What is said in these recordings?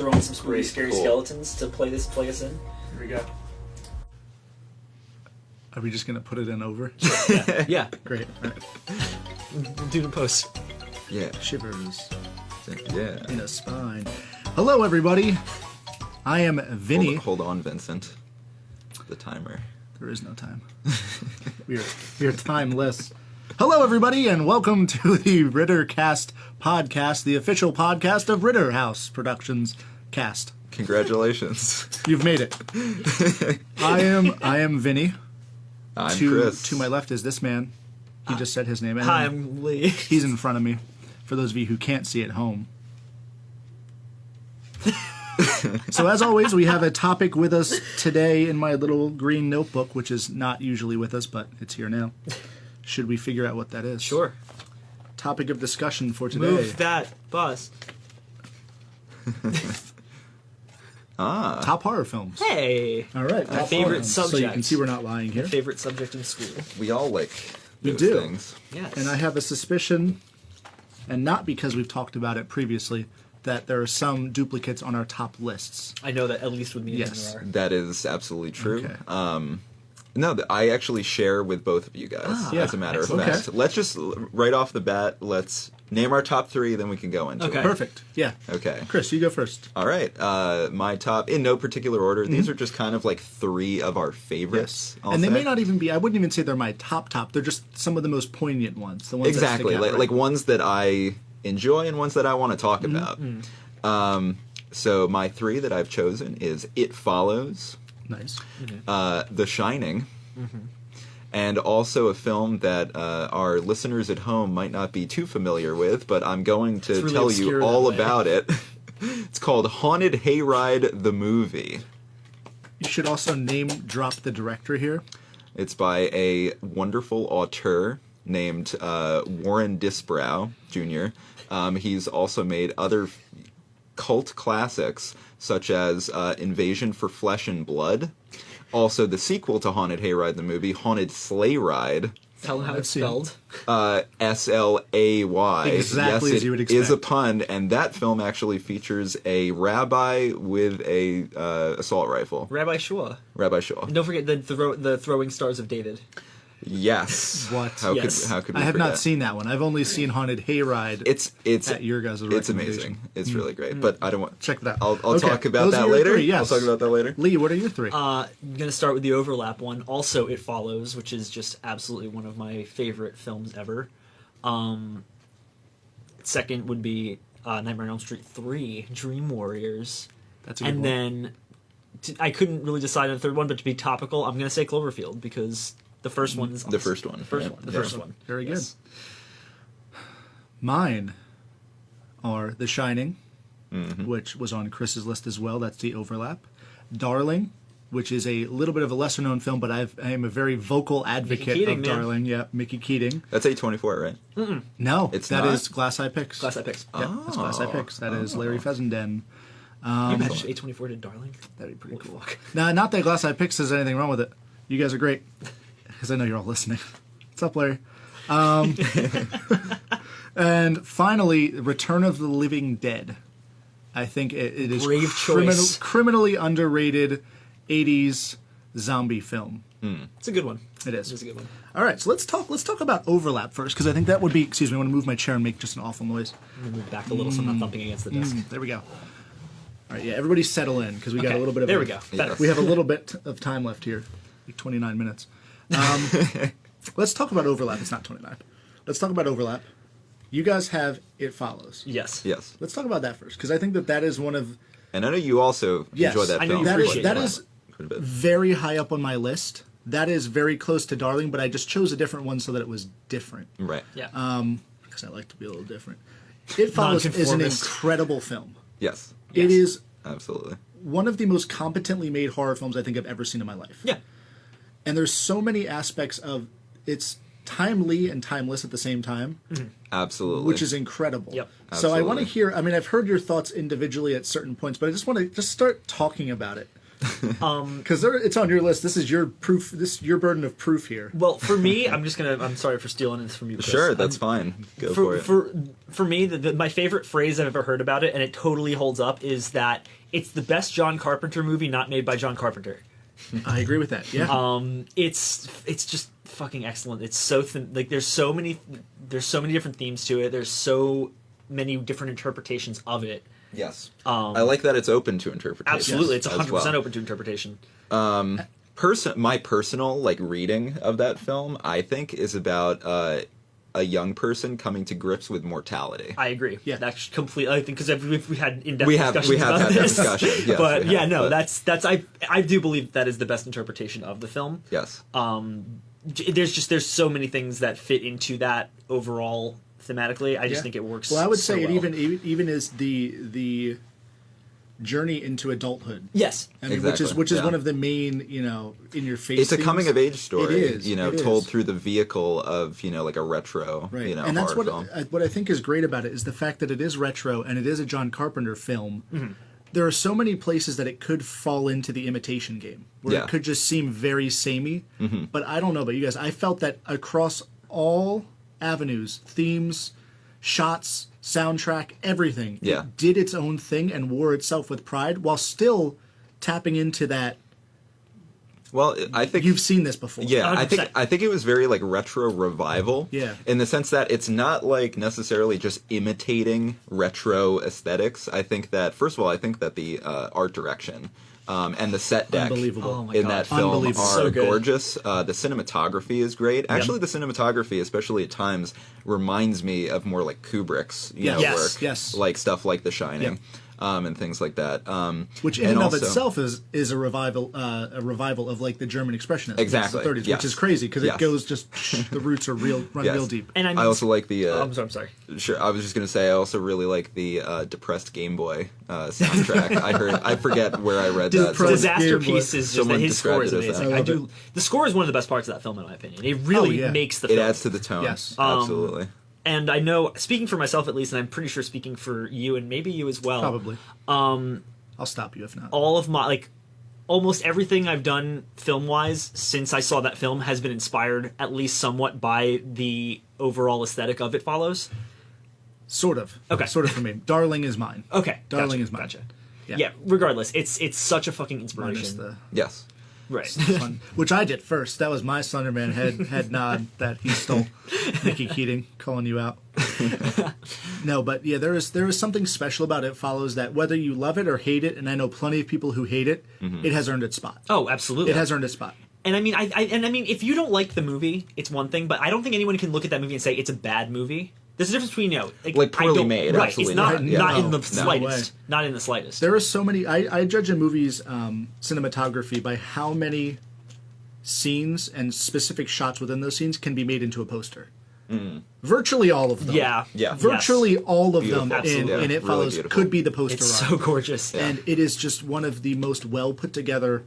Throw in some spooky, scary skeletons to play us in. Here we go. Are we just going to put it in over? Sure, yeah. Great. All right. Do the post. Yeah. Shivers. Yeah. In a spine. Hello, everybody. I am Vinny. Hold on, Vincent. The timer. There is no time. we are timeless. Hello, everybody, and welcome to the RitterCast podcast, the official podcast of Ritterhaus Productions Cast. Congratulations. You've made it. I am Vinny. I'm Chris. To my left is this man. He just said his name. Hi, I'm Lee. He's in front of me. For those of you who can't see at home. So as always, we have a topic with us today in my little green notebook, which is not usually with us, but it's here now. Should we figure out what that is? Sure. Topic of discussion for today. Move that bus. Top horror films. Hey. All right. My favorite subject. So you can see we're not lying here. My favorite subject in school. We all like We those do. things. Yes. And I have a suspicion, and not because we've talked about it previously, that there are some duplicates on our top lists. I know that at least with me Yes. there are. That is absolutely true. Okay. No, I actually share with both of you guys, Yeah. as a matter of Okay. fact. Let's just, right off the bat, let's name our top three, then we can go into Okay. it. Perfect. Yeah. Okay. Chris, you go first. All right. My top, in no particular order, these are just kind of like three of our favorites. I'll And they say. may not even be, I wouldn't even say they're my top. They're just some of the most poignant ones. The ones Exactly. that stick out, Like ones that I enjoy and ones that I want to talk about. So my three that I've chosen is It Follows, Nice. The Shining, and also a film that our listeners at home might not be too familiar with, but I'm going to really tell obscure you all that way. about it. It's called Haunted Hayride, the movie. You should also name drop the director here. It's by a wonderful auteur named Warren Disbrow Jr. He's also made other cult classics such as Invasion for Flesh and Blood. Also, the sequel to Haunted Hayride, the movie, Haunted Sleigh Ride. Tell them how it's see. spelled. S-L-A-Y. Exactly yes, as you would it is a expect. pun, and that film actually features a rabbi with a assault rifle. Rabbi Shua. Rabbi Shaw. And don't forget the throwing stars of David. Yes. What? How Yes. could we I have forget? not seen that one. I've only seen Haunted Hayride It's at your guys' It's recommendation. amazing. It's really great, but I don't want. Check that out. I'll Okay. talk about Those that are your later. three, yes. I'll talk about that later. Lee, what are your three? I'm going to start with the overlap one. Also, It Follows, which is just absolutely one of my favorite films ever. Second would be Nightmare on Elm Street 3, Dream Warriors. That's a good And one. then I couldn't really decide on the third one, but to be topical, I'm going to say Cloverfield because the first one's The first one. The first right? one. The Yeah. first one. Very Yes. good. Mine are The Shining, Mm-hmm. which was on Chris's list as well. That's the overlap. Darling, which is a little bit of a lesser-known film, but I am a very vocal advocate Keating, of man. Darling. Yeah, Mickey Keating. That's A24, right? No, It's that not? is Glass Eye Picks. Glass Eye Picks. Yeah, that's Glass Eye Picks. That is Larry Fessenden. You imagine A24 did Darling? That'd be pretty What the cool. fuck? Nah, not that Glass Eye Picks says anything wrong with it. You guys are great. Because I know you're all listening. What's up, Larry? And finally, Return of the Living Dead. I think it is Brave choice. criminally underrated 80s zombie film. It's a good one. It is. It's a good one. All right, so let's talk about overlap first, because I think that would be. Excuse me, I want to move my chair and make just an awful noise. I'm going to move back a little so I'm not thumping against the desk. There we go. All right, yeah, everybody settle in because we got Okay, a little bit of. there we go. Better. We have a little bit of time left here, like 29 minutes. Let's talk about overlap. It's not 29. Let's talk about overlap. You guys have It Follows. Yes. Yes. Let's talk about that first, because I think that is one of And I know you also Yes, enjoy that I know film. you that is appreciate that that. is Quite a bit. very high up on my list. That is very close to Darling, but I just chose a different one so that it was different. Right. Yeah. Because I like to be a little different. It Follows is an Nonconformist. incredible film. Yes. It Yes. is Absolutely. one of the most competently made horror films I think I've ever seen in my life. yeah. And there's so many aspects of it's timely and timeless at the same time, Absolutely. which is incredible. Yep. So I want to Absolutely. hear, I mean, I've heard your thoughts individually at certain points, but I just want to start talking about it. Because it's on your list. This is your proof. This your burden of proof here. Well, for me, I'm sorry for stealing this from you. Chris. Sure, that's fine. Go for it. For me, my favorite phrase I've ever heard about it, and it totally holds up, is that it's the best John Carpenter movie not made by John Carpenter. I agree with that. Yeah. It's just fucking excellent. It's so like there's so many different themes to it. There's so many different interpretations of it. Yes. I like that it's open to interpretation. Absolutely, it's 100% well. open to interpretation. My personal reading of that film, I think, is about a young person coming to grips with mortality. I agree. Yeah, that's completely. I think because we had in-depth discussions we have about had this. that discussion. Yes, but yeah, no, that's I do believe that is the best interpretation of the film. Yes. There's so many things that fit into that overall thematically. I just think it works. Well, I would so say well. it even is the journey into adulthood. Yes. I mean, Exactly, which is yeah. one of the main, in your face. It's a themes. coming of age story. It is. It told is. through the vehicle of like a retro, Right. And that's horror film. what I think is great about it is the fact that it is retro and it is a John Carpenter film. Mm-hmm. There are so many places that it could fall into the imitation game, where Yeah. it could just seem very samey. Mm-hmm. But I don't know about you guys. I felt that across all avenues, themes, shots, soundtrack, everything, Yeah. it did its own thing and wore itself with pride while still tapping into that. Well, I think You've seen this before. Yeah, 100%. I think it was very retro revival. Yeah. In the sense that it's not necessarily just imitating retro aesthetics. I think that first of all, the art direction and the set deck Unbelievable. Oh my in God. that film Unbelievable. are So good. gorgeous. The cinematography is great. Actually, the cinematography, especially at times, reminds me of more like Kubrick's Yes. work. Yes. Like stuff like The Shining. Yep. And things like that. Which in and and also, of itself is a revival of like the German expressionism Exactly, of the 30s, yes. which is crazy because Yes. it goes just the roots are run Yes. real deep. And I mean, I also like the. I'm sorry. Sure, I was just gonna say I also really like the depressed Game Boy soundtrack. I forget where I read that. Depressed Disaster Game Boy. Piece is just Someone that his score is described it as amazing. that. I I do. love The score is one of the best parts of that film, in my opinion. It really yeah. makes the It film. adds to the tone. Yes. Absolutely. And I know, speaking for myself at least, and I'm pretty sure speaking for you and maybe you as well. Probably. I'll stop you if not. All of my almost everything I've done film wise since I saw that film has been inspired at least somewhat by the overall aesthetic of It Follows. Sort of. Okay. Sort of for me. Darling is mine. Okay, Darling gotcha, is mine. Gotcha. Yeah. Yeah. Regardless, it's such a fucking Minus inspiration. the Yes. Right. fun, which I did first. That was my Slenderman head nod that he stole. Nikki Keating calling you out. No, but yeah, there is something special about It Follows that whether you love it or hate it, and I know plenty of people who hate it, it has earned its spot. Oh, absolutely. It has earned its spot. And I mean, I mean, if you don't like the movie, it's one thing. But I don't think anyone can look at that movie and say it's a bad movie. There's a difference between Like poorly I don't- made, Right. absolutely It's not not. Yeah. not in No, the no slightest. way. Not in the slightest. There are so many. I judge a movie's cinematography by how many scenes and specific shots within those scenes can be made into a poster. Virtually all of them. Yeah. Yeah. Virtually all of Beautiful. them Absolutely. in It Really Follows beautiful. could be the poster It's art. so gorgeous. Yeah. And it is just one of the most well put together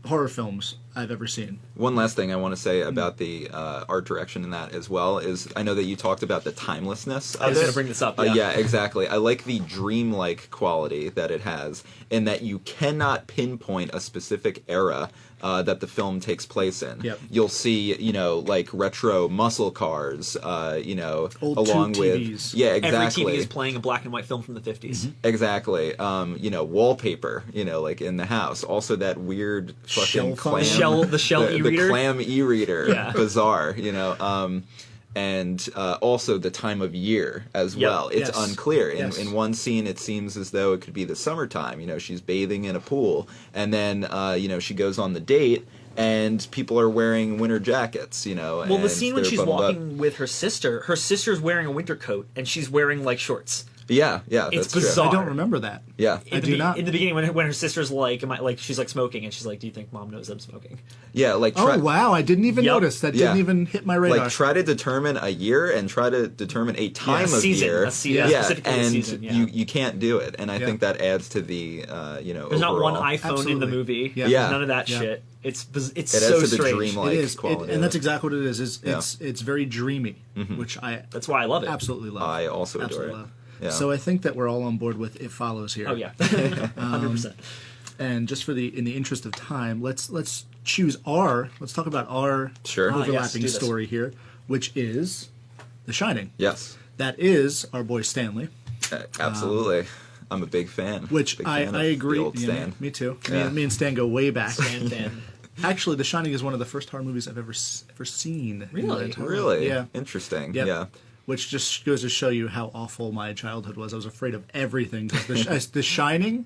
horror films I've ever seen. One last thing I want to say about the art direction in that as well is I know that you talked about the timelessness of I was it. going to bring this up. Yeah, exactly. I like the dreamlike quality that it has, in that you cannot pinpoint a specific era that the film takes place in. Yep. You'll see, like retro muscle cars, Old along tube with TVs. yeah, exactly. Every TV is playing a black and white film from the 50s. Exactly. Wallpaper, like in the house. Also that weird fucking Shell clam. phone. The shell the e-reader. clam e-reader. Yeah. Bizarre, and also the time of year as Yep. well. It's Yes. unclear. Yes. In one scene, it seems as though it could be the summertime. She's bathing in a pool, and then she goes on the date, and people are wearing winter jackets. Well, the scene when she's walking with her sister's wearing a winter coat, and she's wearing like shorts. Yeah, It's that's true. bizarre. I don't remember that. Yeah, I do not. In the beginning, when her sister's like, she's like smoking, and she's like, "Do you think Mom knows I'm smoking?" yeah. Like Oh wow! I didn't even Yep. notice. That Yeah. didn't even hit my radar. like try to determine a year and try to determine a time of season, year. a season, yeah, specifically a and season, yeah. you can't do it. And I Yeah. think that adds to the There's not one overall- iPhone in Absolutely. the movie. Yeah. Yeah. None of that Yeah. shit. It's It adds so to the strange. dreamlike it is, quality. and of that's it. exactly what it is. Yeah. It's very dreamy, which I That's why I love it. absolutely love. I also adore absolutely it. love. Yeah. So I think that we're all on board with It Follows here. Oh yeah, 100%. And just in the interest of time, let's talk about our Sure. overlapping do this. story here, which is The Shining. Yes. That is our boy Stanley, Absolutely. I'm a big fan. which Big I fan of agree. the old Yeah, Stan. me too. Yeah. Me and Stan go way back. Fan, fan. Actually, The Shining is one of the first horror movies I've ever seen. in my Really? entire life. Really? Yeah. Interesting. Yep. Yeah. Which just goes to show you how awful my childhood was. I was afraid of everything. 'Cause The Shining,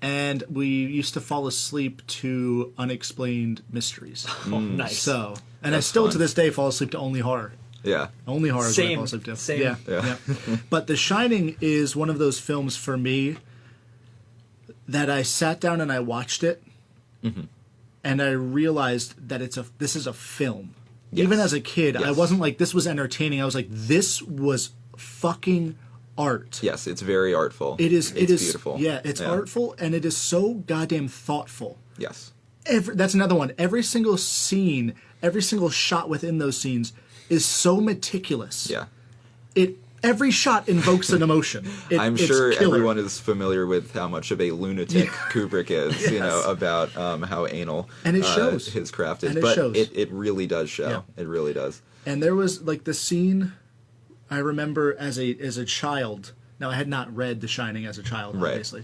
and we used to fall asleep to unexplained mysteries. Oh, nice. So, and I That's still fun. to this day fall asleep to only horror. Yeah. Only horror is what I Same, fall asleep to. same. Yeah. Yeah. But The Shining is one of those films for me that I sat down and I watched it, and I realized that this is a film. Yes. Even as a kid, I Yes. wasn't like, this was entertaining. I was like, this was fucking art. Yes, it's very artful. It is. It's beautiful. Yeah, it's artful, and it is so goddamn thoughtful. Yes. That's another one. Every single scene, every single shot within those scenes is so meticulous. Yeah. Every shot invokes an emotion. I'm it's sure killer. everyone is familiar with how much of a lunatic Kubrick is, Yes. about how anal And it shows. his craft is. And it but shows. it really does show. Yeah. It really does. And there was like the scene I remember as a child. Now I had not read The Shining as a child, Right. obviously.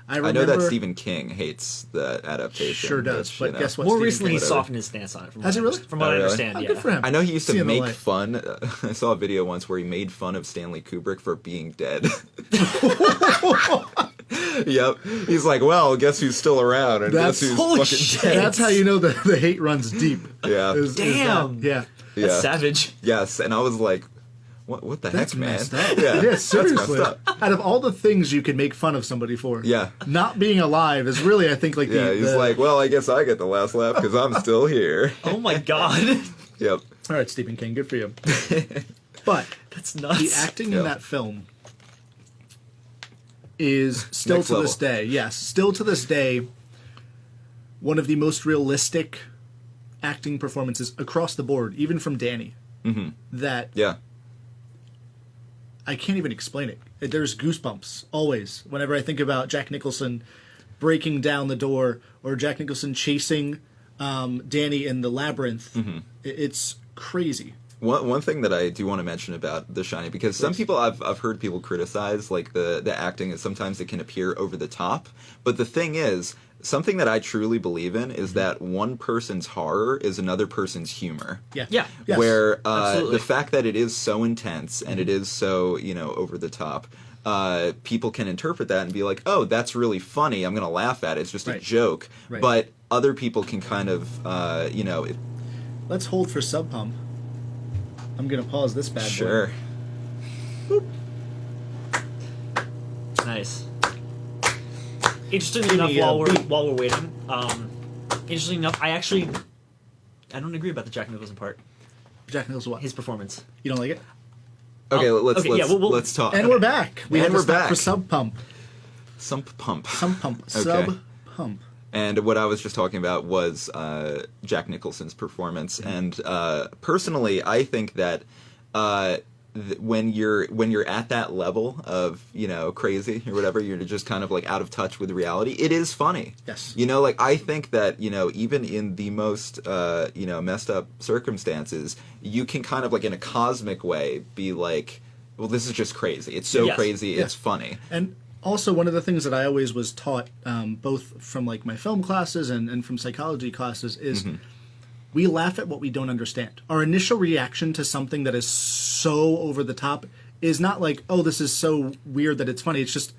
I I remember, know that Stephen King hates the adaptation. Sure does, which, but guess what? More Stephen recently, King- he whatever. softened his stance on it. From Has what he I really? From what I really? understand, Oh, yeah. good for him. I know he used to Seeing the make light. fun. I saw a video once where he made fun of Stanley Kubrick for being dead. Yep. He's like, well, guess who's still around? And That's- guess who's holy fucking shit. dead? That's how you know the hate runs deep. Yeah. Is that. Damn. Yeah. That's Yeah. savage. Yes, and I was like, what the That's heck, man? messed up. Yeah, Yeah, seriously. That's messed up. Out of all the things you could make fun of somebody for, Yeah. not being alive is really, I think, like Yeah, he's like, well, I guess I get the last laugh because I'm still here. Oh my god. Yep. all right, Stephen King, good for you. But That's nuts. the acting Yeah. in that film is still Next to level. this day, yes, still to this day, one of the most realistic acting performances across the board, even from Danny. That Yeah. I can't even explain it. There's goosebumps always whenever I think about Jack Nicholson breaking down the door or Jack Nicholson chasing Danny in the labyrinth. It's crazy. One thing that I do want to mention about The Shining, because some people I've heard people criticize like the acting is sometimes it can appear over the top, but the thing is, something that I truly believe in is that one person's horror is another person's humor. Yeah. Yeah. Yes. Where Absolutely. the fact that it is so intense and it is so over the top, people can interpret that and be like, oh, that's really funny, I'm gonna laugh at it, it's just a Right. joke. Right. But other people can kind of Let's hold for Sub Pump. I'm gonna pause this bad boy. sure. Nice. Interestingly Give enough, me a beat. while we're waiting, interestingly enough, I don't agree about the Jack Nicholson part. Jack Nicholson, what? His performance. You don't like it? Okay, let's okay, yeah, we'll- let's talk. And we're back. We And had to we're stop back. for Sub Pump. Sump pump. Sub Pump. Okay. Sub Pump. And what I was just talking about was Jack Nicholson's performance. And personally, I think that when you're at that level of crazy or whatever, you're just kind of like out of touch with reality. It is funny. Yes. Like I think that even in the most messed up circumstances, you can kind of like in a cosmic way be like, well, this is just crazy. It's so Yes. crazy. It's funny. And also, one of the things that I always was taught, both from like my film classes and from psychology classes, is we laugh at what we don't understand. Our initial reaction to something that is so over the top is not like, oh, this is so weird that it's funny. It's just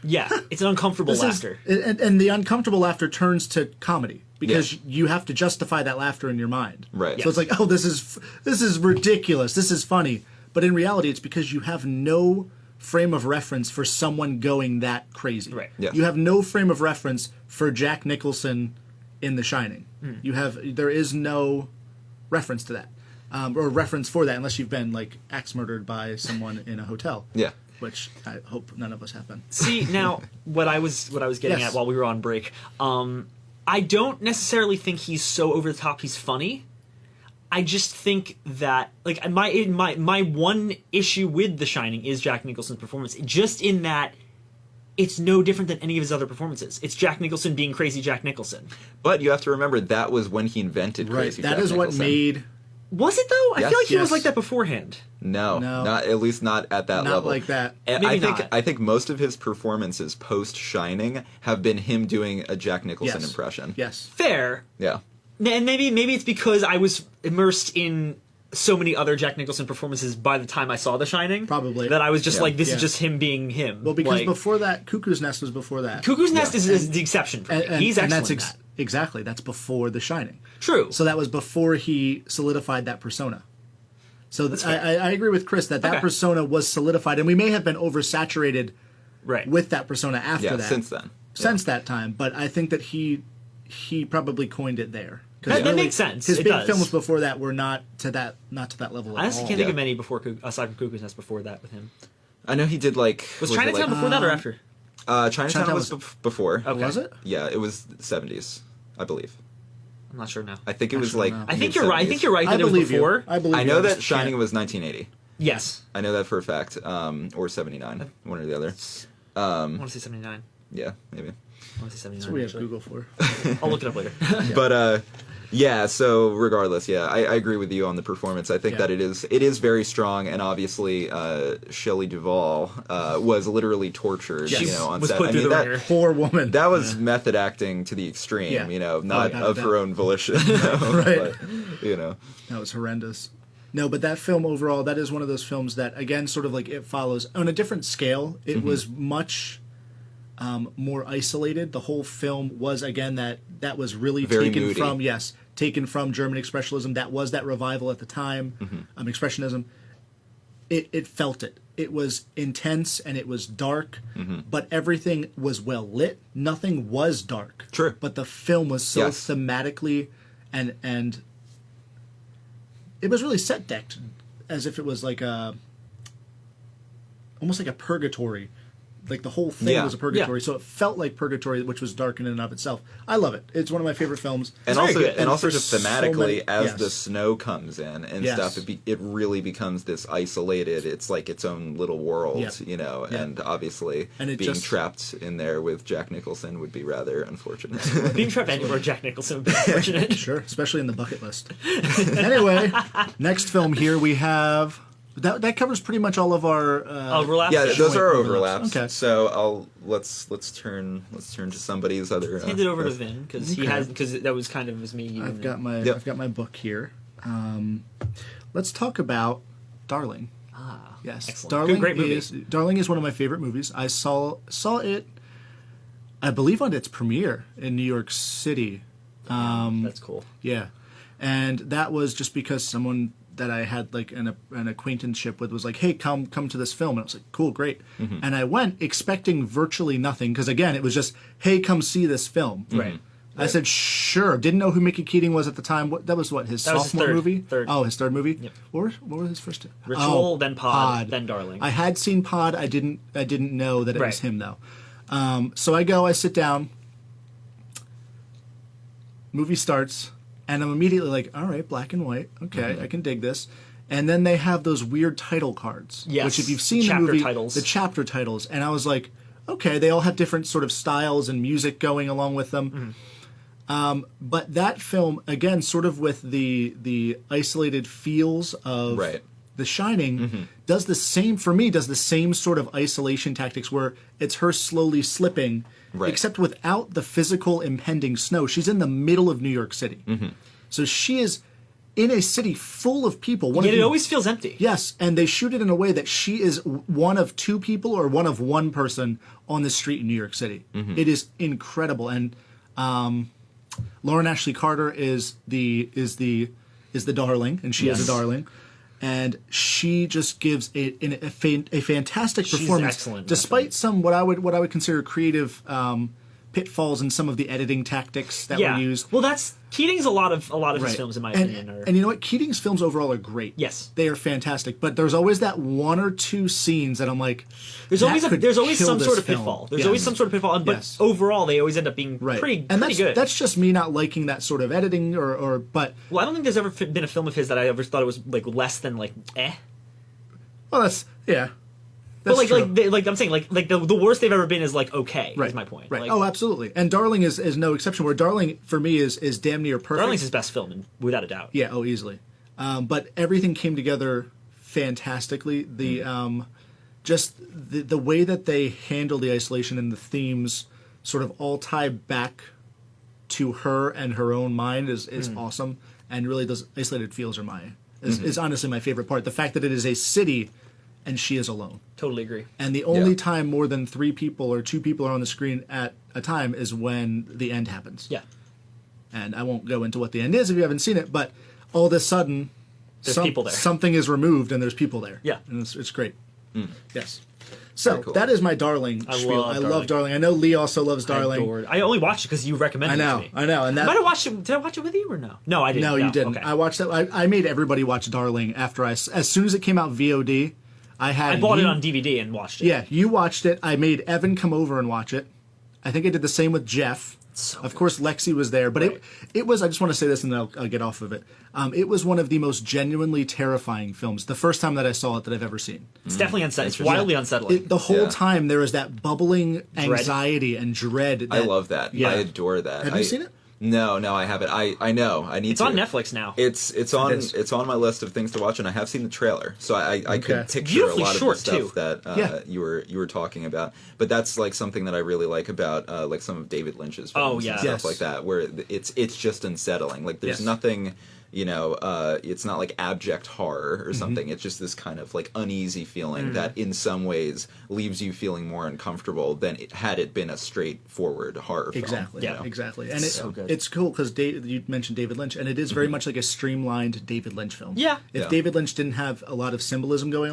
Yeah, it's an uncomfortable this laughter. and the uncomfortable laughter turns to comedy because you have to justify that laughter in your mind. Right. So it's like, oh, this is ridiculous. This is funny. But in reality, it's because you have no frame of reference for someone going that crazy. Right. Yes. You have no frame of reference for Jack Nicholson in The Shining. There is no reference to that, or reference for that, unless you've been like axe murdered by someone in a hotel. Yeah. Which I hope none of us have been. See, now what I was getting Yes. at while we were on break, I don't necessarily think he's so over the top he's funny. I just think that like my one issue with The Shining is Jack Nicholson's performance, just in that it's no different than any of his other performances. It's Jack Nicholson being crazy Jack Nicholson. But you have to remember that was when he invented Right. crazy That Jack is what Nicholson. made. Was it though? I Yes. feel like he was Yes. like that beforehand. No, No. not at least not at that Not level. like that. And Maybe I not. think most of his performances post Shining have been him doing a Jack Nicholson Yes. impression. Yes. Fair. Yeah. And maybe it's because I was immersed in so many other Jack Nicholson performances by the time I saw The Shining. Probably. That I was just Yeah. like, this Yeah. is just him being him. Well, because Like, before that, Cuckoo's Nest was before that. Cuckoo's Nest is the exception for me. He's excellent that's in that. exactly. That's before The Shining. True. So that was before he solidified that persona. So I agree with Chris that Okay. persona was solidified, and we may have been oversaturated right. with that persona after Yeah, that. since then. Since that time, but I think that he probably coined it there. 'Cause That makes sense. His It big does. films before that were not to that level. I honestly at can't all. think Yeah. of many before aside from Cuckoo's Nest before that with him. I know he did like... Was it Chinatown like, before that or after? Chinatown Chinatown was was- before. Okay. Was it? Yeah, it was 70s, I believe. I'm not sure now. I think it was Actually, like... no. I think you're right. I think you're right I that it was believe before. you. I believe I you. know just that Shining can't- was 1980. Yes. I know that for a fact. Or 79. One or the other. I want to say 79. Yeah, maybe. I want to say 79. That's what we have actually. Google for. I'll look it up later. But yeah, so regardless, yeah, I agree with you on the performance. I think Yeah. that it is very strong, and obviously Shelley Duvall was literally tortured, Yes. you know, on Was set. put I through mean, the that ringer. Poor woman. that was method acting to the extreme, Yeah. you know, not without of a her doubt. own volition, you know, Right. but, you know. That was horrendous. No, but that film overall, that is one of those films that, again, sort of like It Follows, on a different scale, it Mm-hmm. was much more isolated. The whole film was, again, that was really Very taken moody. from, taken from German Expressionism. That was that revival at the time, Mm-hmm. Expressionism. It felt it. It was intense and it was dark, Mm-hmm. but everything was well lit. Nothing was dark. True. But the film was so Yes. thematically and it was really set decked as if it was like almost like a purgatory. Like the whole thing Yeah. was a purgatory, Yeah. so it felt like purgatory, which was dark in and of itself. I love it. It's one of my favorite films. And very also, good. and And also for just so thematically, many- as yes. the snow comes in and Yes. stuff, it really becomes this isolated. It's like its own little world, Yeah. you know. Yeah. And obviously, And it being just- trapped in there with Jack Nicholson would be rather unfortunate. Being trapped anywhere Jack Nicholson would be unfortunate. Sure, especially in the bucket list. Anyway, next film here we have that covers pretty much all of our. Overlap? Yeah, Joint those are overlaps. overlaps. Okay. So let's turn to somebody's other. Hand it over to Vin because he Okay. has because that was kind of was me. You I've and got my Yep. I've got my book here. Let's talk about Darling. Yes, excellent. Darling Great movie. Darling is one of my favorite movies. I saw it, I believe, on its premiere in New York City. That's cool. Yeah, and that was just because someone that I had like an acquaintanceship with was like, "Hey, come to this film," and I was like, "Cool, great." And I went expecting virtually nothing because again, it was just, "Hey, come see this film." Right. I said, "Sure." Didn't know who Mickey Keating was at the time. That was his That was his sophomore third- movie. third. Oh, his third movie. Yep. What were his first two? Ritual, then Pod, then Darling. I had seen Pod. I didn't know that it was Right. him though. So I sit down. Movie starts, and I'm immediately like, all right, black and white. Okay, I can dig this. And then they have those weird title cards. Yes, Which if you've seen chapter the movie, titles. the chapter titles. And I was like, okay, they all have different sort of styles and music going along with them. But that film, again, sort of with the isolated feels of Right. The Shining, does the same sort of isolation tactics where it's her slowly slipping, Right. except without the physical impending snow. She's in the middle of New York City. So she is in a city full of people. Yet it always feels empty. Yes, and they shoot it in a way that she is one of two people or one of one person on the street in New York City. It is incredible, and Lauren Ashley Carter is the darling, and she is Yes. a darling, and she just gives a fantastic She's performance, excellent in that despite some what I would consider creative pitfalls in some of the editing tactics that were used. Well, that's Keating's a lot of his Right. films, in my and, opinion. Are, and you know what? Keating's films overall are great. Yes. They are fantastic. But there's always that one or two scenes that I'm like, there's that always could some kill sort this of film. pitfall. There's Yes. always some sort of pitfall, but Yes. overall they always end up being Right. pretty and pretty good. that's just me not liking that sort of editing or but well, I don't think there's ever been a film of his that I ever thought it was like less than like eh. well that's yeah. But That's true. I'm saying, the worst they've ever been is like okay. Right. Is my point. Right. Like, Oh, absolutely. And Darling is no exception. Where Darling for me is damn near perfect. Darling's his best film, without a doubt. Yeah. Oh, easily. But everything came together fantastically. Just the way that they handle the isolation and the themes sort of all tie back to her and her own mind is awesome, and really those isolated feels are is honestly my favorite part. The fact that it is a city and she is alone. Totally agree. And the only time more than 3 people or 2 people are on the screen at a time is when the end happens. Yeah. And I won't go into what the end is if you haven't seen it, but all of a sudden There's people there. something is removed and there's people there. Yeah. And it's great. Yes. So Very cool. that is my Darling spiel. I love Darling. I know Lee also loves Darling. I only watched it because you recommended it to me. I know. And that, Might have watched it. Did I watch it with you or no? No, I didn't. No, you didn't. Okay. I watched that. I made everybody watch Darling after as soon as it came out VOD. I bought it on DVD and watched it. Yeah, you watched it. I made Evan come over and watch it. I think I did the same with Jeff. So of course, Lexi was there, but Right. it was. I just want to say this, and then I'll get off of it. It was one of the most genuinely terrifying films. The first time that I saw it that I've ever seen. It's definitely unsettling. It's wildly unsettling. The whole Yeah. time there was that bubbling anxiety and dread. I love that. Yeah. I adore that. Have you seen it? No, I haven't. I know. I need It's to. on Netflix now. It's on my list of things to watch, and I have seen the trailer, so I could picture Beautifully a lot short, of the stuff too. that you were talking about. But that's like something that I really like about like some of David Lynch's films yeah. and stuff Yes. like that, where it's just unsettling. Like there's Yes. nothing. It's not like abject horror or something. It's just this kind of like uneasy feeling that in some ways leaves you feeling more uncomfortable than had it been a straightforward horror film. Exactly. Yeah. Exactly. And So good. it's cool because you mentioned David Lynch, and it is very much like a streamlined David Lynch film. Yeah. If Yeah. David Lynch didn't have a lot of symbolism going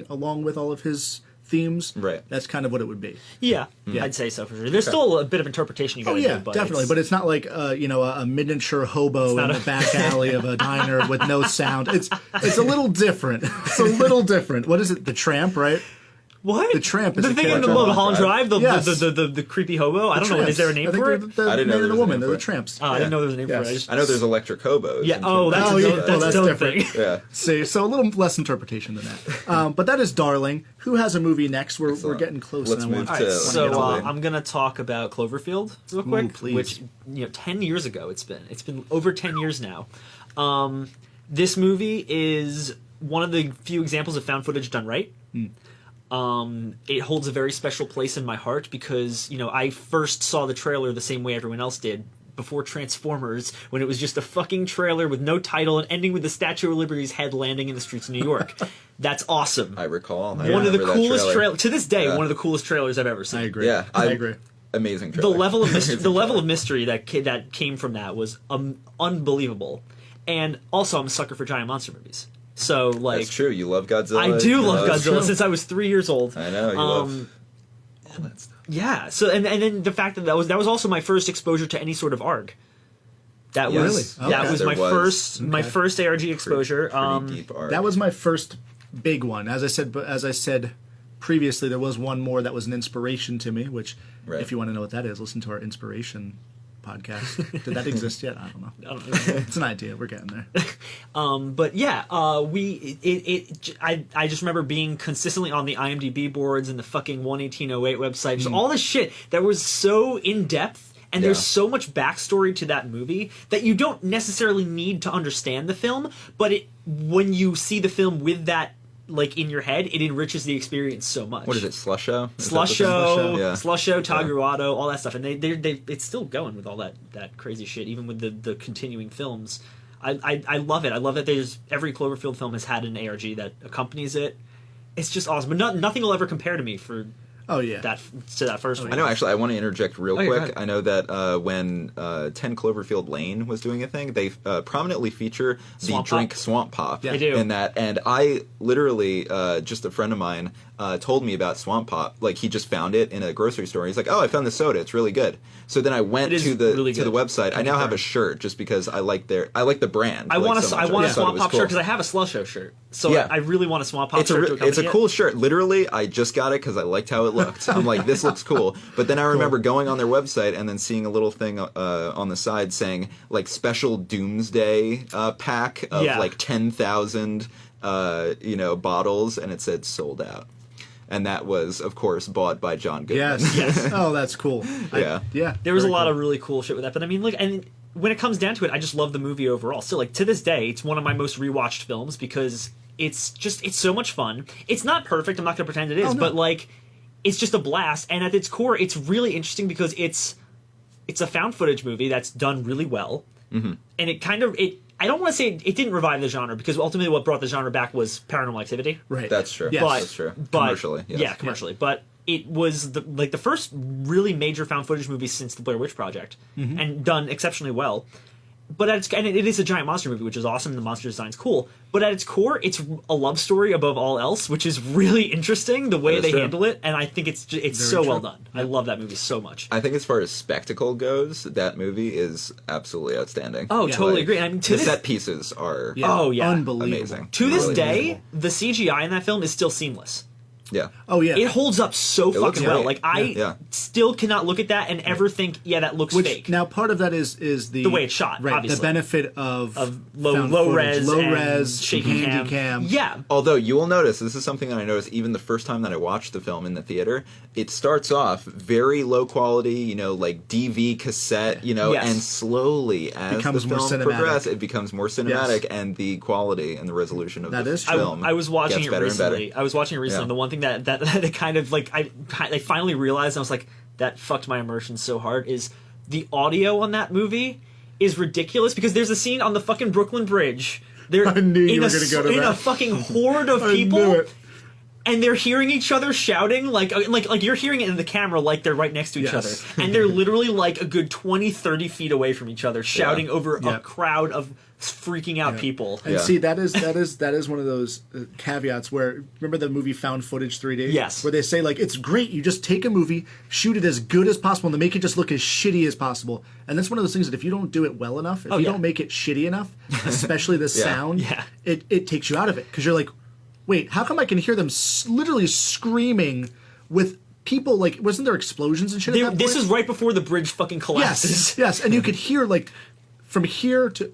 along with all of his themes, Right. that's kind of what it would be. Yeah, Yeah. I'd say so for sure. There's still a bit of interpretation you got Oh to yeah, do, but definitely. But it's not like a miniature hobo in not the back alley of a diner with no sound. It's a little different. It's a little different. What is it? The Tramp, right? what? The Tramp is the a thing in character. the Mulholland Drive, Yes. the creepy hobo. I don't know. Tramps. Is there a name I think for they're it? The I didn't know man there and the was a woman. name They're for the it. Tramps. I didn't know there was a name Yes. for it. I just, I know there's electric hobos. yeah. and Oh, things that's Oh, like yeah. that's Well, that's its own different. thing. Yeah. See, so a little less interpretation than that. But that is Darling. Who has a movie next? We're Excellent. getting close. Let's and I move want to- to So get to Lee. I'm gonna talk about Cloverfield real quick, please. which 10 years ago it's been over 10 years now. This movie is one of the few examples of found footage done right. It holds a very special place in my heart because I first saw the trailer the same way everyone else did. Before Transformers, when it was just a fucking trailer with no title and ending with the Statue of Liberty's head landing in the streets of New York. That's awesome. I recall. One of the coolest trailer. trailers to this day. Yeah. One of the coolest trailers I've ever seen. I agree. Yeah, I agree. Amazing The trailer. level of mystery, Amazing mystery that came from that was unbelievable. And also, I'm a sucker for giant monster movies. So like, That's true. You love Godzilla. I do You love love- Godzilla since I was 3 years old. I know you love all that stuff. Yeah. So and then the fact that was also my first exposure to any sort of ARG. That Yes. was Really? that Okay. was There my was. first ARG exposure. Pretty deep art. That was my first big one. As I said previously, there was one more that was an inspiration to me. Which, Right. if you want to know what that is, listen to our inspiration podcast. Did that exist yet? I don't know. I don't know. It's an idea. We're getting there. But yeah, I just remember being consistently on the IMDb boards and the fucking 11808 website, just all this shit that was so in depth. And there's Yeah. so much backstory to that movie that you don't necessarily need to understand the film, but when you see the film with that like in your head, it enriches the experience so much. What is it? Slusho? Slusho, Yeah. Slusho, Taguado, all that stuff, and they it's still going with all that crazy shit, even with the continuing films. I love it. I love that there's every Cloverfield film has had an ARG that accompanies it. It's just awesome, but nothing will ever compare to me for Oh yeah. that first one. I know. Actually, I want to interject real yeah, go quick. ahead. I know that when 10 Cloverfield Lane was doing a thing, they prominently feature the Swamp drink Pop. Swamp Pop. They do. In that, and I literally just a friend of mine told me about Swamp Pop. Like he just found it in a grocery store. He's like, "Oh, I found this soda. It's really good." So then I went It is to the really to the good. website. I now have a shirt just because I like the brand. I want a so much. I want a just thought it Swamp was Pop cool. shirt because I have a Slusho shirt. So Yeah. I really want a Swamp Pop It's shirt. a to it's a accompany cool it. shirt. Literally, I just got it because I liked how it looked. I'm like, this looks cool. But then I remember going on their website and then seeing a little thing on the side saying like special Doomsday pack of Yeah. like 10,000 bottles, and it said sold out. and that was, of course, bought by John Goodman. Yes. Oh, that's cool. Yeah. There was a very lot cool. of really cool shit with that. But I mean, look, and when it comes down to it, I just love the movie overall. So, like, to this day, it's one of my most rewatched films because it's so much fun. It's not perfect. I'm not going to pretend it is, Oh, no. but, like, it's just a blast. And at its core, it's really interesting because it's a found footage movie that's done really well. Mm-hmm. And it kind of, I don't want to say it didn't revive the genre because ultimately what brought the genre back was Paranormal Activity. Right. That's true. Yes. That's true. Commercially, yes. Yeah, commercially. But it was the first really major found footage movie since the Blair Witch Project, and done exceptionally well. But and it is a giant monster movie, which is awesome. The monster design's cool. But at its core, it's a love story above all else, which is really interesting the way That is they true. handle it. And I think it's so well done. I love that movie so much. I think as far as spectacle goes, that movie is absolutely outstanding. Oh, totally Like, agree. And I mean, the set pieces are Oh, yeah. Unbelievable. amazing. to this Really day, beautiful. the CGI in that film is still seamless. Yeah. Oh, yeah. It holds up so looks fucking well. great. Like I Yeah. still cannot look at that and ever think, yeah, that looks Which fake. now part of that is the way it's shot, right? obviously. The benefit of low found res, footage, low and res, shaky handy cam. Yeah, Although you will notice, this is something that I noticed even the first time that I watched the film in the theater. It starts off very low quality, like DV cassette, Yes. and slowly as Becomes the more film cinematic. progresses, it becomes more cinematic, and the quality and the resolution of That the is true. film. I was watching gets it better and better. recently. I was watching it recently. Yeah. And the one thing that kind of like I finally realized, and I was like, that fucked my immersion so hard, is the audio on that movie is ridiculous because there's a scene on the fucking Brooklyn Bridge. They're I knew you in were a gonna go to in a that. fucking horde of I knew people. it. And they're hearing each other shouting, like you're hearing it in the camera like they're right next to each Yes. other. And they're literally like a good 20, 30 feet away from each other, shouting over Yeah. a crowd of freaking out people. And Yeah. see, that is one of those caveats where, remember the movie Found Footage 3D? Yes. Where they say, like, it's great, you just take a movie, shoot it as good as possible, and then make it just look as shitty as possible. And that's one of those things that if you don't do it well enough, if you yeah. don't make it shitty enough, especially the sound, Yeah. it takes you out of it. Because you're like, wait, how come I can hear them literally screaming with people, like, wasn't there explosions and shit at that This point? is right before the bridge fucking collapses. Yes, and you could hear, like, from here to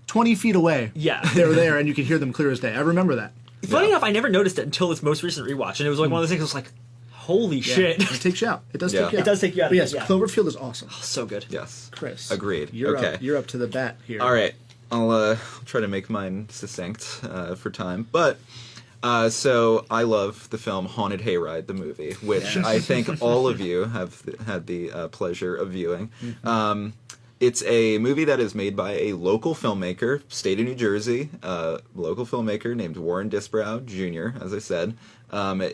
20 feet away. Yeah. They're there, and you could hear them clear as day. I remember that. Funny enough, I never noticed it until this most recent rewatch, and it was like one of those things. I was like, "Holy shit!" It takes you out. It does Yeah. take you out. It does take you out, But yes, yeah. Cloverfield is awesome. So good. Yes. Chris. Agreed. You're Okay. up. You're up to the bat here. All right, I'll try to make mine succinct for time. But so I love the film Haunted Hayride, the movie, which I think all of you have had the pleasure of viewing. It's a movie that is made by a local filmmaker, state of New Jersey, local filmmaker named Warren Disbrow Jr., as I said.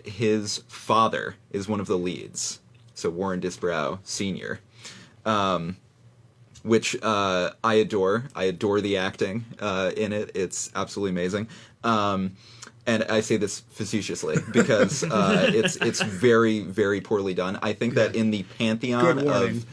His father is one of the leads, so Warren Disbrow Sr., which I adore. I adore the acting in it. It's absolutely amazing. And I say this facetiously because it's very, very poorly done. I think that in the pantheon Good warning.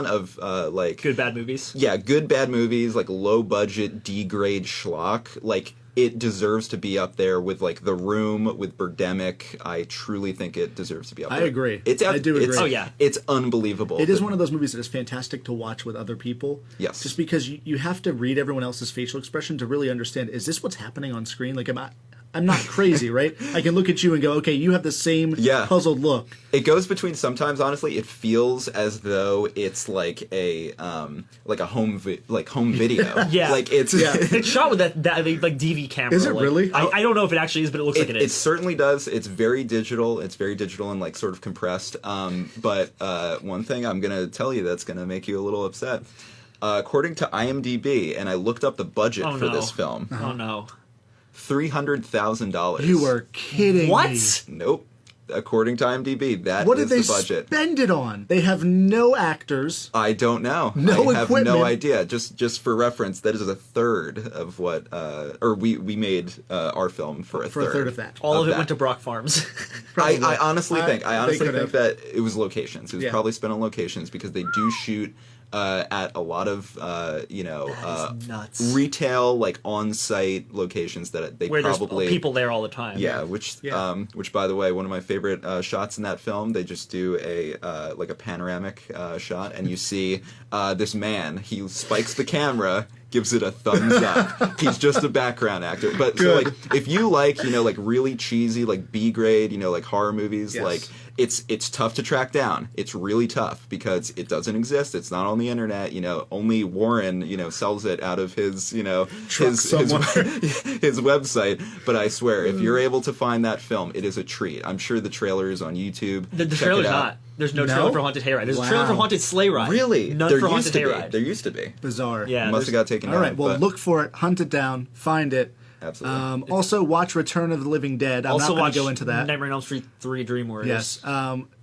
of like Good bad movies. yeah, good bad movies, like low budget D grade schlock, like it deserves to be up there with like The Room, with Birdemic. I truly think it deserves to be up I there. agree. It's I do agree. It's, Oh, yeah. it's unbelievable. It is one of those movies that is fantastic to watch with other people. Yes. Just because you have to read everyone else's facial expression to really understand, is this what's happening on screen? Like, I'm not crazy, right? I can look at you and go, okay, you have the same Yeah. puzzled look. It goes between sometimes. Honestly, it feels as though it's like a home video. Yeah. like it's It's shot with that like DV camera. Is it like, really? I don't know if it actually is, but it looks like it It is. certainly does. It's very digital. It's very digital and like sort of compressed. But one thing I'm gonna tell you that's gonna make you a little upset. According to IMDb, and I looked up the budget Oh, for no. this film, Oh no! $300,000. You are kidding What? me. Nope. According to IMDb, that What is did they the budget. spend it on? They have no actors. I don't know. No I have equipment. no idea. Just for reference, that is a third of what, or we made our film for a For a third of that. All of it that. went to Brock Farms. Probably. I honestly They think could've. that it was locations. It was Yeah. probably spent on locations because they do shoot at a lot of nuts. retail like on-site locations that they Where probably there's people there all the time. yeah, which by the way, one of my favorite shots in that film, they just do a like a panoramic shot, and you see this man. He spikes the camera, gives it a thumbs up. He's just a background actor. But so like if you like, like really cheesy like B grade, like horror movies, like it's tough to track down. It's really tough because it doesn't exist. It's not on the internet. Only Warren, sells it out of his, his website. But I swear, if you're able to find that film, it is a treat. I'm sure the trailer is on YouTube. The trailer's not. There's no trailer for Haunted Hayride. There's a trailer for Haunted Sleigh Ride. Really? None There for used Haunted to be. Hayride. There used to be. Bizarre. Yeah. Must have got taken down. All right, well, but- look for it, hunt it down, find it. Absolutely. Also, watch Return of the Living Dead. I'm Also not going watch to go into that. Nightmare on Elm Street 3 Dream Warriors. Yes.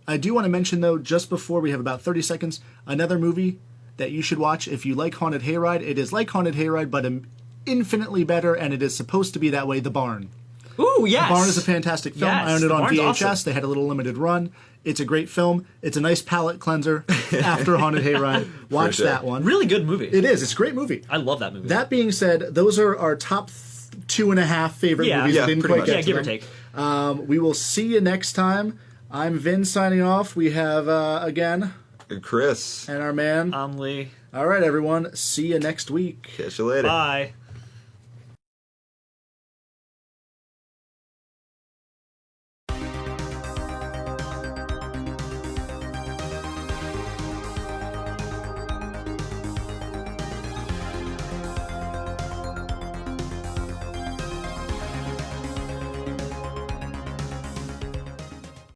I do want to mention, though, just before we have about 30 seconds, another movie that you should watch if you like Haunted Hayride. It is like Haunted Hayride, but infinitely better, and it is supposed to be that way, The Barn. Ooh, yes! The Barn is a fantastic film. Yes, I owned it The on Barn's VHS. awesome. They had a little limited run. It's a great film. It's a nice palate cleanser after Haunted Hayride. Watch sure. that one. Really good movie. It is. It's a great movie. I love that movie. That being said, those are our top 2.5 favorite movies. Yeah, We didn't pretty quite much. get yeah, to give or them. take. We will see you next time. I'm Vin signing off. We have, again, Chris. and our man. Lee. All right, everyone. See you next week. Catch you later. Bye.